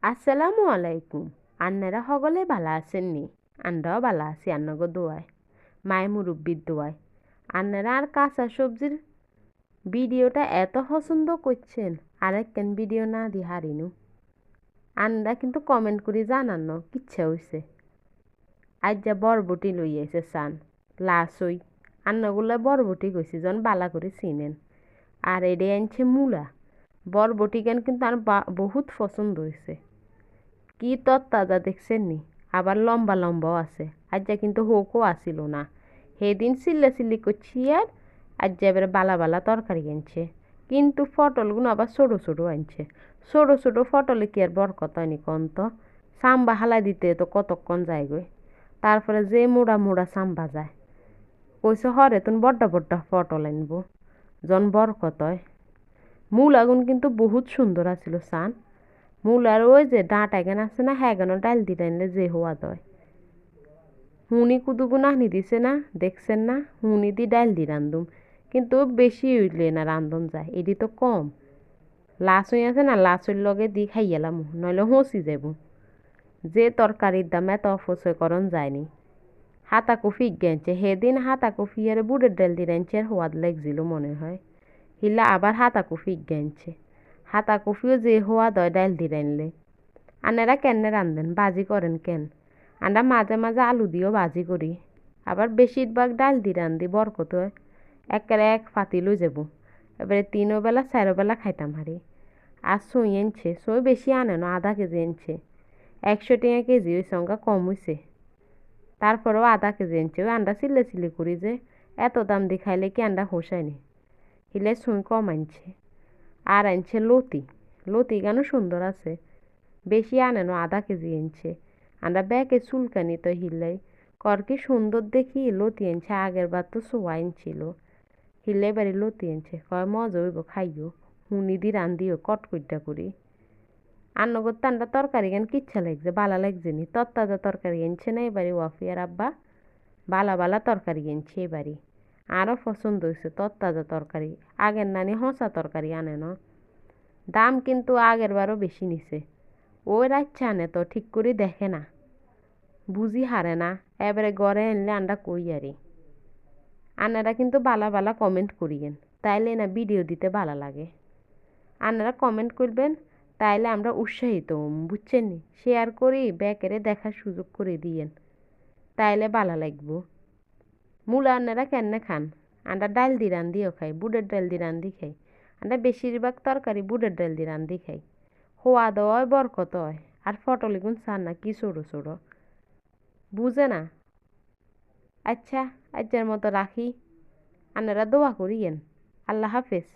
আসসালামু আলাইকুম। আন্নারা হগলে বালা আছেননি? আন্ডাও বালা আছি আন্নাগো দোয়ায়, মায়ে মুরব্বির দোয়ায়। আন্নারা আর কাঁচা সবজির ভিডিওটা এত পছন্দ করছেন, আরেকখান ভিডিও না দি হারিনু। আন্ডা কিন্তু কমেন্ট করে জানান কিচ্ছা হইছে। আজ যা বরবটি লই আইছে সান লাসই আন্নাগুলা বরবটি কইছি যখন বালা করে চিনেন। আর এডে আনছে মূলা। বরবটি কেন কিন্তু আর বহুত পছন্দ হয়েছে। কি তরতাজা দেখছেন নি? আবার লম্বা লম্বাও আছে। আজ্জা কিন্তু হোকও আসিল না। সেদিন চিল্লা করছি আর আজ্জা এবারে বালা বালা তরকারি আনছে। কিন্তু পটলগুলো আবার ছোটো ছোটো আনছে। ছোটো ছোটো পটলে কি আর বরকত হয়নি কন তো? সাম্বা হালাই দিতে তো কতক্ষণ যায় গো। তারপরে যে মোড়া মোড়া সাম্বা যায়। কইছে হরে তুমি বড্ডা বড্ডা পটল আনবো জন বরকত হয়। মূলাগুন কিন্তু বহুত সুন্দর আছিল সান। মূলার ওই যে ডাঁটা এখানে আছে না, হ্যাঁ ডাল দি টাইনলে যে হওয়া দয়। হুনি কুদুগু নাহনি দিছে না, দেখছেন না? হুনি দি ডাল দি রান্ধুম। কিন্তু বেশি হইলে না রান্ধন যায়, এটি তো কম। লাচ হয়ে আছে না, লাচের লগে দি খাইয়ালাম, নইলে হসি যাব। যে তরকারির দাম এত অপচয় করন যায়নি। হাতা কফি গেছে সেদিন হাতা কফি আর বুড়ের ডাল দি রাঁধছে আর সোয়াদ লাগছিল মনে হয়। হিলা আবার হাতা কফি গেছে। হাতা কফিও যে সোয়াদ হয় ডাল দি রাঁধলে। আনারা কেনে রান্ধেন, বাজি করেন কেন? আমরা মাঝে মাঝে আলু দিয়েও বাজি করি। আবার বেশিরভাগ ডাল দি রান্ধি বরকত হয়। একেবারে এক পাতি লই যাব। এবারে 3 বেলা 4 বেলা খাইতাম হারি। আর সই এনছে, সই বেশি আনে না, আধা কেজি এনছে। 100 টাকা কেজি ওই সঙ্গে কম হয়েছে। তারপরেও আধা কেজি এনছে। ওই আন্ডা চিল্লি করি যে এত দাম দিয়ে খাইলে কি আন্ডা হোসায়নি। হিলে সই কম আনছে। আর আনছে লতি। লতি গানও সুন্দর আছে। বেশি আনে না, আধা কেজি এনছে। আমরা ব্যাগে চুলকানি তো হিলাই কর কি সুন্দর দেখি লতি এনছে। আগের বার তো সোয়া ছিল। হিলে বাড়ি লতি এনছে, কয় মজা হইব খাইও। হুনি দি রান্ধিও কটকইটা করি। আন্ন করতে আন্ডা তরকারি কেন কিচ্ছা লাগছে, বালা লাগছে নি। তরতাজা তরকারি এনছে না এবারে ওয়াফি আর আব্বা। বালা বালা তরকারি এনছে এবারে। আরও পছন্দ হয়েছে তরতাজা তরকারি। আগের নানি হসা তরকারি আনে না। দাম কিন্তু আগের বারও বেশি নিছে। ওই রাইচ্ছা আনে তো ঠিক করে দেখে না, বুঝি হারে না। এবারে ঘরে এনলে আন্ডা কই আরি। আনারা কিন্তু বালা বালা কমেন্ট করিয়েন, তাইলে না ভিডিও দিতে ভালো লাগে। আনারা কমেন্ট করবেন, তাইলে আমরা উৎসাহিত হম, বুঝছেন নি? শেয়ার করি ব্যাকেরে দেখার সুযোগ করে দিয়েন, তাইলে ভালো লাগবো। মূলা আনারা কেনে খান? আমরা ডাল দি রান্ধিও খাই, বুটের ডাল দি রান্ধি খাই। আমরা বেশিরভাগ তরকারি বুটের ডাল দি রান্ধি খাই। সোয়াদ হয় বরকত হয়। আর পটল এগুন চান না কি ছোটো ছোটো, বুঝে না। আচ্ছা, আজকের মতো রাখি। আপনারা দোয়া করিয়েন। আল্লাহ হাফেজ।